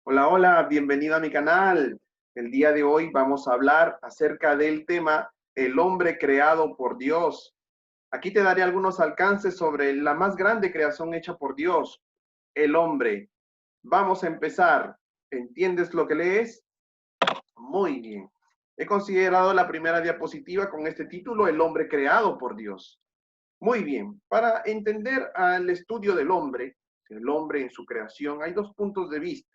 Hola, hola, bienvenido a mi canal. El día de hoy vamos a hablar acerca del tema el hombre creado por Dios. Aquí te daré algunos alcances sobre la más grande creación hecha por Dios, el hombre. Vamos a empezar. ¿Entiendes lo que lees? Muy bien. He considerado la primera diapositiva con este título, el hombre creado por Dios. Muy bien. Para entender al estudio del hombre en su creación, hay dos puntos de vista.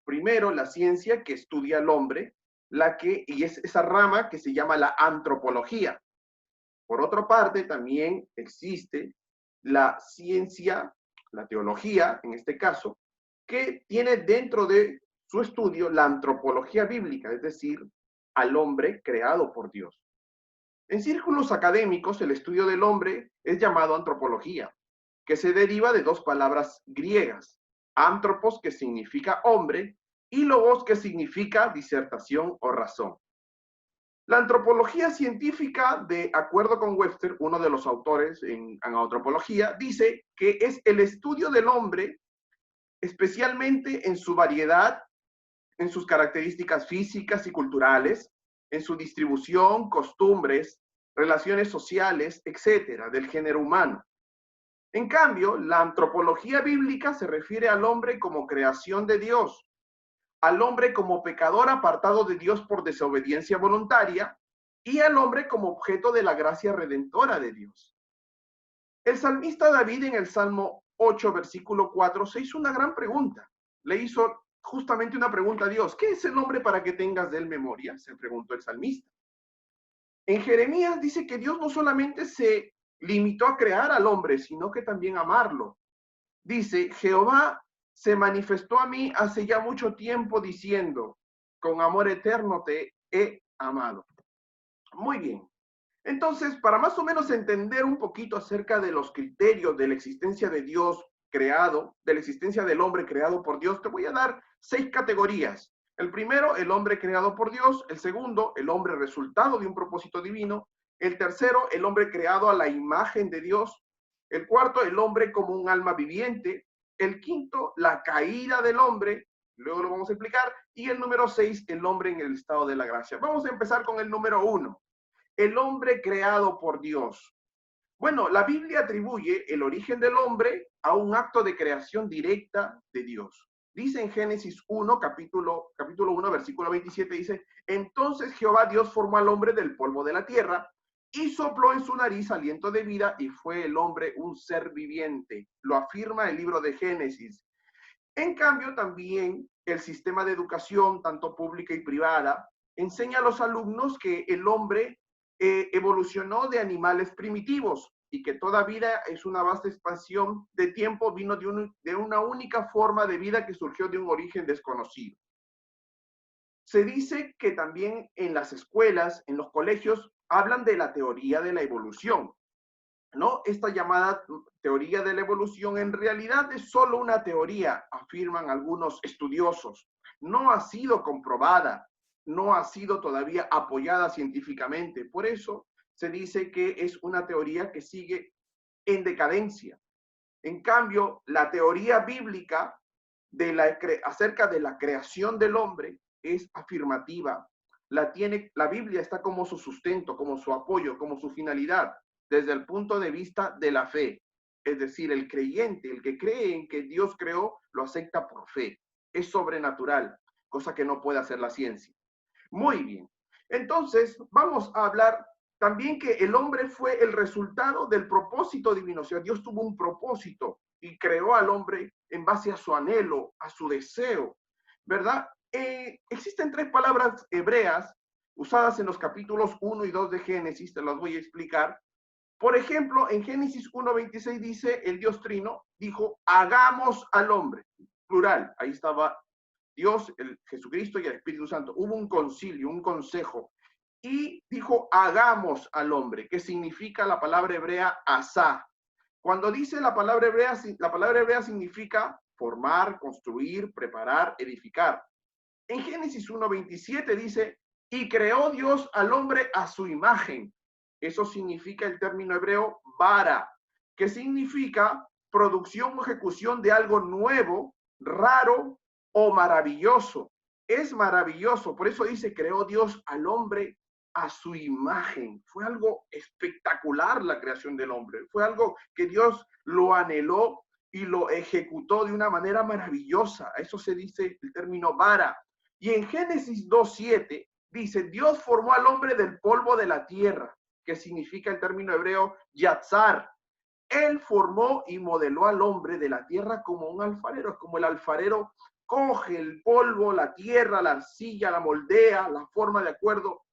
Primero, la ciencia que estudia al hombre, y es esa rama que se llama la antropología. Por otra parte, también existe la ciencia, la teología, en este caso, que tiene dentro de su estudio la antropología bíblica, es decir, al hombre creado por Dios. En círculos académicos, el estudio del hombre es llamado antropología, que se deriva de dos palabras griegas, antropos, que significa hombre, y logos, que significa disertación o razón. La antropología científica, de acuerdo con Webster, uno de los autores en antropología, dice que es el estudio del hombre, especialmente en su variedad, en sus características físicas y culturales, en su distribución, costumbres, relaciones sociales, etcétera, del género humano. En cambio, la antropología bíblica se refiere al hombre como creación de Dios, al hombre como pecador apartado de Dios por desobediencia voluntaria y al hombre como objeto de la gracia redentora de Dios. El salmista David en el Salmo 8, versículo 4, se hizo una gran pregunta. Le hizo justamente una pregunta a Dios. ¿Qué es el hombre para que tengas de él memoria? Se preguntó el salmista. En Jeremías dice que Dios no solamente se limitó a crear al hombre, sino que también amarlo. Dice, Jehová se manifestó a mí hace ya mucho tiempo diciendo, con amor eterno te he amado. Muy bien. Entonces, para más o menos entender un poquito acerca de los criterios de la existencia de Dios creado, de la existencia del hombre creado por Dios, te voy a dar 6 categorías. El primero, el hombre creado por Dios. El segundo, el hombre resultado de un propósito divino. El tercero, el hombre creado a la imagen de Dios. El cuarto, el hombre como un alma viviente. El quinto, la caída del hombre. Luego lo vamos a explicar. Y el número 6, el hombre en el estado de la gracia. Vamos a empezar con el número 1. El hombre creado por Dios. Bueno, la Biblia atribuye el origen del hombre a un acto de creación directa de Dios. Dice en Génesis 1, capítulo 1, versículo 27, dice, entonces Jehová Dios formó al hombre del polvo de la tierra y sopló en su nariz aliento de vida y fue el hombre un ser viviente. Lo afirma el libro de Génesis. En cambio, también el sistema de educación, tanto pública y privada, enseña a los alumnos que el hombre evolucionó de animales primitivos y que toda vida es una vasta expansión de tiempo, vino de una única forma de vida que surgió de un origen desconocido. Se dice que también en las escuelas, en los colegios, hablan de la teoría de la evolución, ¿no? Esta llamada teoría de la evolución en realidad es solo una teoría, afirman algunos estudiosos. No ha sido comprobada, no ha sido todavía apoyada científicamente. Por eso se dice que es una teoría que sigue en decadencia. En cambio, la teoría bíblica acerca de la creación del hombre es afirmativa. La Biblia está como su sustento, como su apoyo, como su finalidad, desde el punto de vista de la fe. Es decir, el creyente, el que cree en que Dios creó, lo acepta por fe. Es sobrenatural, cosa que no puede hacer la ciencia. Muy bien. Entonces, vamos a hablar también que el hombre fue el resultado del propósito divino. O sea, Dios tuvo un propósito y creó al hombre en base a su anhelo, a su deseo, ¿verdad? Existen 3 palabras hebreas usadas en los capítulos 1 y 2 de Génesis, te las voy a explicar. Por ejemplo, en Génesis 1:26 dice, el Dios Trino dijo, hagamos al hombre, plural, ahí estaba Dios, el Jesucristo y el Espíritu Santo. Hubo un concilio, un consejo, y dijo, hagamos al hombre, que significa la palabra hebrea asá. Cuando dice la palabra hebrea significa formar, construir, preparar, edificar. En Génesis 1:27 dice, y creó Dios al hombre a su imagen. Eso significa el término hebreo bara, que significa producción o ejecución de algo nuevo, raro, o maravilloso. Es maravilloso. Por eso dice, creó Dios al hombre a su imagen. Fue algo espectacular la creación del hombre. Fue algo que Dios lo anheló y lo ejecutó de una manera maravillosa. A eso se dice el término vara. Y en Génesis 2:7 dice, Dios formó al hombre del polvo de la tierra, que significa el término hebreo yatzar. Él formó y modeló al hombre de la tierra como un alfarero, como el alfarero coge el polvo, la tierra, la arcilla, la moldea, la forma de acuerdo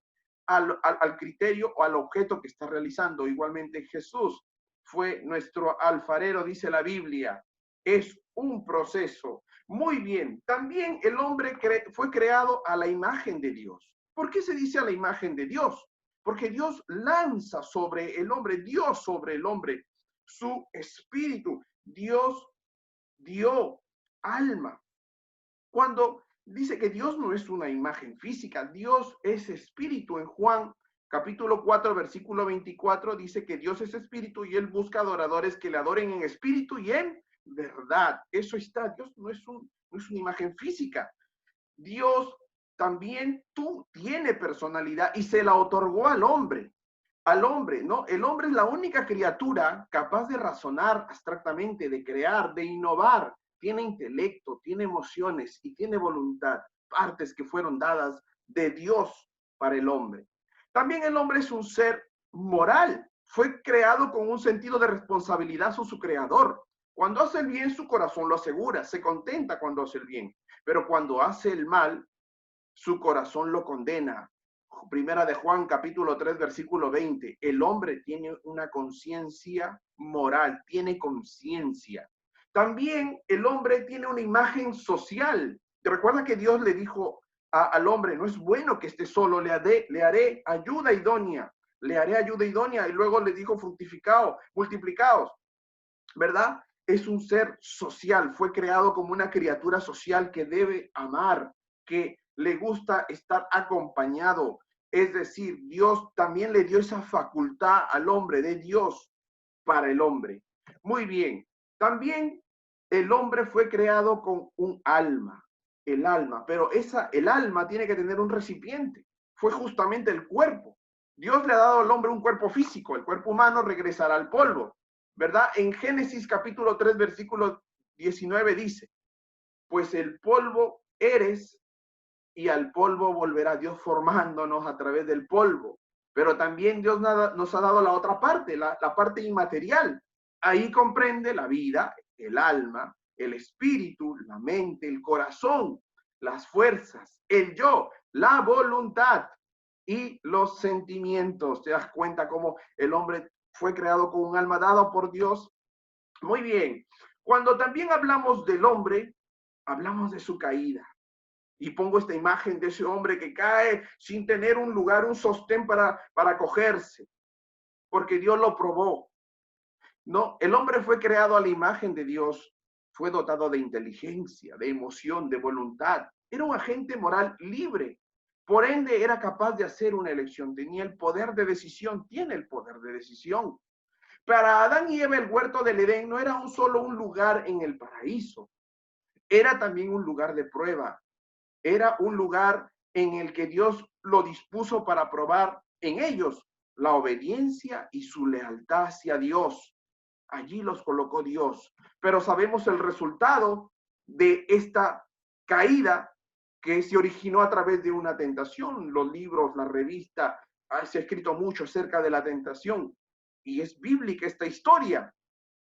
al criterio o al objeto que está realizando. Igualmente Jesús fue nuestro alfarero, dice la Biblia. Es un proceso. Muy bien, también el hombre fue creado a la imagen de Dios. ¿Por qué se dice a la imagen de Dios? Porque Dios lanza sobre el hombre, Dios sobre el hombre, su espíritu. Dios dio alma. Cuando dice que Dios no es una imagen física, Dios es espíritu. En Juan capítulo 4, versículo 24, dice que Dios es espíritu y Él busca adoradores que le adoren en espíritu y en verdad. Eso está, Dios no es una imagen física. Dios también tiene personalidad y se la otorgó al hombre. Al hombre, ¿no? El hombre es la única criatura capaz de razonar abstractamente, de crear, de innovar. Tiene intelecto, tiene emociones y tiene voluntad, partes que fueron dadas de Dios para el hombre. También el hombre es un ser moral. Fue creado con un sentido de responsabilidad con su creador. Cuando hace el bien, su corazón lo asegura, se contenta cuando hace el bien. Pero cuando hace el mal, su corazón lo condena. Primera de Juan, capítulo 3, versículo 20. El hombre tiene una conciencia moral, tiene conciencia. También el hombre tiene una imagen social. ¿Te recuerdas que Dios le dijo al hombre, no es bueno que esté solo, le haré ayuda idónea, le haré ayuda idónea, y luego le dijo fructificados, multiplicados, ¿verdad? Es un ser social, fue creado como una criatura social que debe amar, que le gusta estar acompañado. Es decir, Dios también le dio esa facultad al hombre de Dios para el hombre. Muy bien. También el hombre fue creado con un alma, el alma, pero el alma tiene que tener un recipiente. Fue justamente el cuerpo. Dios le ha dado al hombre un cuerpo físico, el cuerpo humano regresará al polvo, ¿verdad? En Génesis capítulo 3, versículo 19 dice, pues el polvo eres y al polvo volverá, Dios formándonos a través del polvo. Pero también Dios nos ha dado la otra parte, la parte inmaterial. Ahí comprende la vida, el alma, el espíritu, la mente, el corazón, las fuerzas, el yo, la voluntad y los sentimientos. ¿Te das cuenta cómo el hombre fue creado con un alma dado por Dios? Muy bien. Cuando también hablamos del hombre, hablamos de su caída. Y pongo esta imagen de ese hombre que cae sin tener un lugar, un sostén para acogerse, porque Dios lo probó. No, el hombre fue creado a la imagen de Dios, fue dotado de inteligencia, de emoción, de voluntad. Era un agente moral libre. Por ende, era capaz de hacer una elección. Tenía el poder de decisión, tiene el poder de decisión. Para Adán y Eva, el huerto del Edén no era solo un lugar en el paraíso, era también un lugar de prueba. Era un lugar en el que Dios lo dispuso para probar en ellos la obediencia y su lealtad hacia Dios. Allí los colocó Dios. Pero sabemos el resultado de esta caída que se originó a través de una tentación. Los libros, la revista, se ha escrito mucho acerca de la tentación. Y es bíblica esta historia.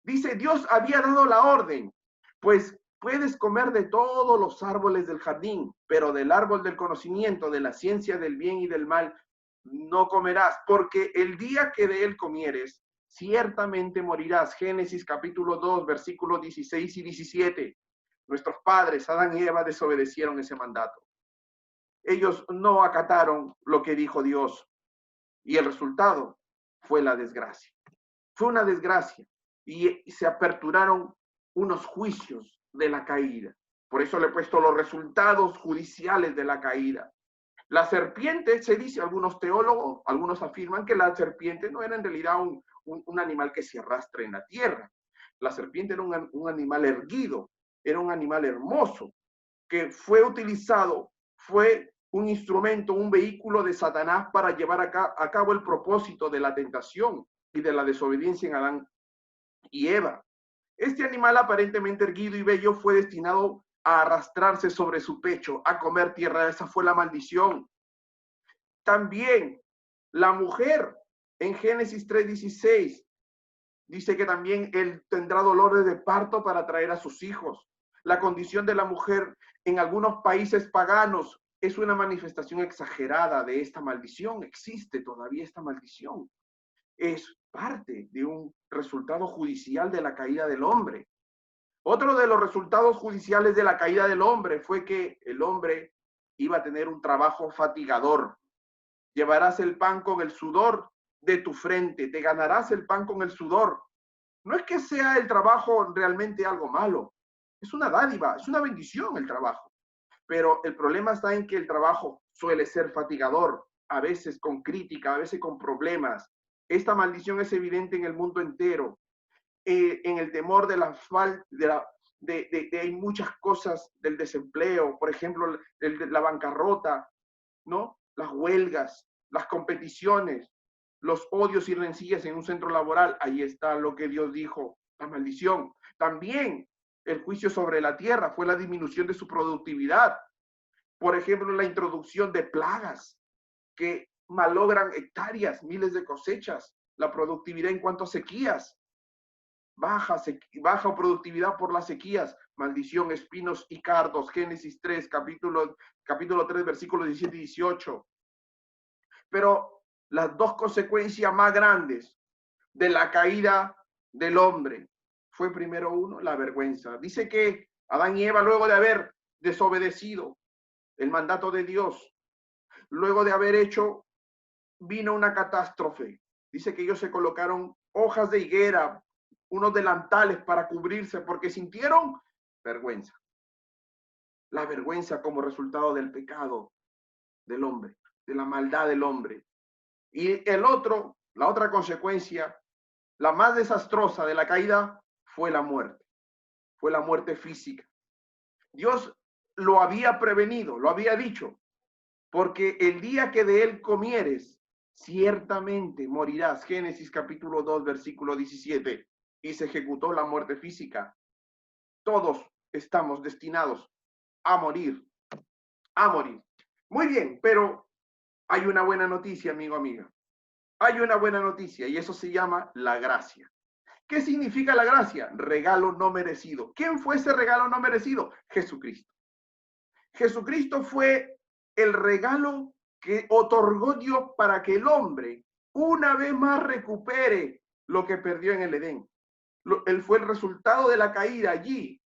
Dice, Dios había dado la orden, pues puedes comer de todos los árboles del jardín, pero del árbol del conocimiento, de la ciencia del bien y del mal, no comerás, porque el día que de él comieres, ciertamente morirás. Génesis capítulo 2, versículos 16 y 17. Nuestros padres, Adán y Eva, desobedecieron ese mandato. Ellos no acataron lo que dijo Dios y el resultado fue la desgracia. Fue una desgracia y se aperturaron unos juicios de la caída. Por eso le he puesto los resultados judiciales de la caída. La serpiente, se dice, algunos teólogos, algunos afirman que la serpiente no era en realidad un animal que se arrastra en la tierra. La serpiente era un animal erguido, era un animal hermoso, que fue utilizado, fue un instrumento, un vehículo de Satanás para llevar a cabo el propósito de la tentación y de la desobediencia en Adán y Eva. Este animal aparentemente erguido y bello fue destinado a arrastrarse sobre su pecho, a comer tierra. Esa fue la maldición. También la mujer en Génesis 3:16 dice que también él tendrá dolores de parto para traer a sus hijos. La condición de la mujer en algunos países paganos es una manifestación exagerada de esta maldición. Existe todavía esta maldición. Es parte de un resultado judicial de la caída del hombre. Otro de los resultados judiciales de la caída del hombre fue que el hombre iba a tener un trabajo fatigador. Llevarás el pan con el sudor de tu frente, te ganarás el pan con el sudor. No es que sea el trabajo realmente algo malo, es una dádiva, es una bendición el trabajo. Pero el problema está en que el trabajo suele ser fatigador, a veces con crítica, a veces con problemas. Esta maldición es evidente en el mundo entero, en el temor de la falta, hay muchas cosas del desempleo, por ejemplo, la bancarrota, ¿no? Las huelgas, las competiciones, los odios y rencillas en un centro laboral. Ahí está lo que Dios dijo, la maldición. También el juicio sobre la tierra fue la disminución de su productividad. Por ejemplo, la introducción de plagas que malogran hectáreas, miles de cosechas, la productividad en cuanto a sequías, baja productividad por las sequías, maldición, espinos y cardos, Génesis 3, capítulo 3, versículos 17 y 18. Pero las dos consecuencias más grandes de la caída del hombre fue primero uno, la vergüenza. Dice que Adán y Eva, luego de haber desobedecido el mandato de Dios, luego de haber hecho, vino una catástrofe. Dice que ellos se colocaron hojas de higuera, unos delantales para cubrirse porque sintieron vergüenza. La vergüenza como resultado del pecado del hombre, de la maldad del hombre. Y la otra consecuencia, la más desastrosa de la caída, fue la muerte física. Dios lo había prevenido, lo había dicho, porque el día que de él comieres, ciertamente morirás. Génesis capítulo 2, versículo 17. Y se ejecutó la muerte física. Todos estamos destinados a morir, a morir. Muy bien, pero hay una buena noticia, amigo, amiga. Hay una buena noticia y eso se llama la gracia. ¿Qué significa la gracia? Regalo no merecido. ¿Quién fue ese regalo no merecido? Jesucristo. Jesucristo fue el regalo que otorgó Dios para que el hombre una vez más recupere lo que perdió en el Edén. Él fue el resultado de la caída allí.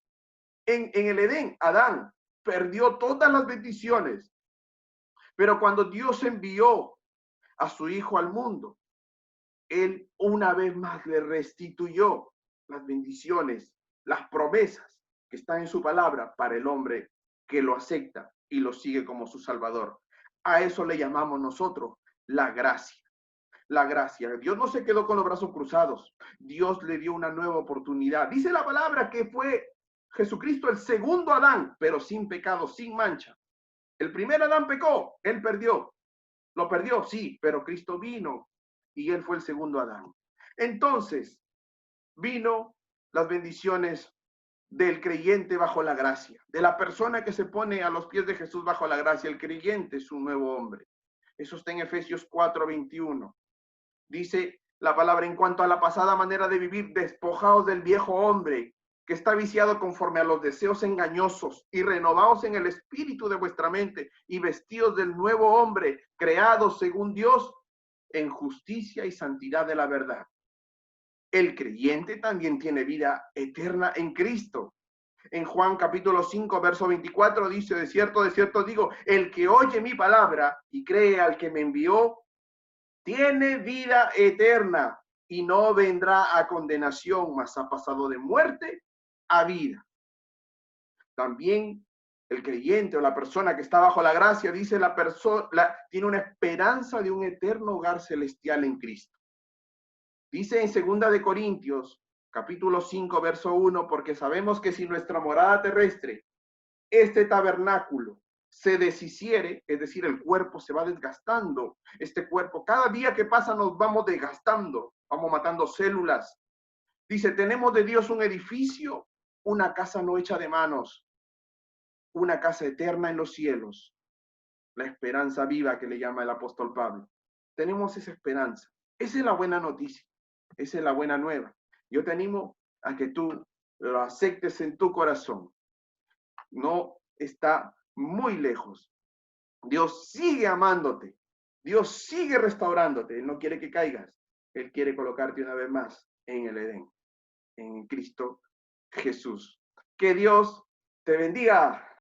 En el Edén, Adán perdió todas las bendiciones. Pero cuando Dios envió a su Hijo al mundo, Él una vez más le restituyó las bendiciones, las promesas que están en su palabra para el hombre que lo acepta y lo sigue como su Salvador. A eso le llamamos nosotros la gracia. La gracia. Dios no se quedó con los brazos cruzados. Dios le dio una nueva oportunidad. Dice la palabra que fue Jesucristo el segundo Adán, pero sin pecado, sin mancha. El primer Adán pecó, él perdió. Lo perdió, sí, pero Cristo vino y él fue el segundo Adán. Entonces, vino las bendiciones del creyente bajo la gracia, de la persona que se pone a los pies de Jesús bajo la gracia. El creyente es un nuevo hombre. Eso está en Efesios 4:21. Dice la palabra: en cuanto a la pasada manera de vivir, despojaos del viejo hombre que está viciado conforme a los deseos engañosos, y renovaos en el espíritu de vuestra mente, y vestidos del nuevo hombre, creados según Dios, en justicia y santidad de la verdad. El creyente también tiene vida eterna en Cristo. En Juan capítulo 5, verso 24 dice: de cierto digo, el que oye mi palabra y cree al que me envió, tiene vida eterna y no vendrá a condenación, mas ha pasado de muerte a vida. También el creyente o la persona que está bajo la gracia, dice la persona, tiene una esperanza de un eterno hogar celestial en Cristo. Dice en 2 de Corintios, capítulo 5, verso 1, porque sabemos que si nuestra morada terrestre, este tabernáculo se deshiciere, es decir, el cuerpo se va desgastando, este cuerpo, cada día que pasa nos vamos desgastando, vamos matando células. Dice, tenemos de Dios un edificio, una casa no hecha de manos, una casa eterna en los cielos, la esperanza viva que le llama el apóstol Pablo. Tenemos esa esperanza. Esa es la buena noticia, esa es la buena nueva. Yo te animo a que tú lo aceptes en tu corazón. No está muy lejos. Dios sigue amándote. Dios sigue restaurándote. Él no quiere que caigas. Él quiere colocarte una vez más en el Edén, en Cristo Jesús. Que Dios te bendiga.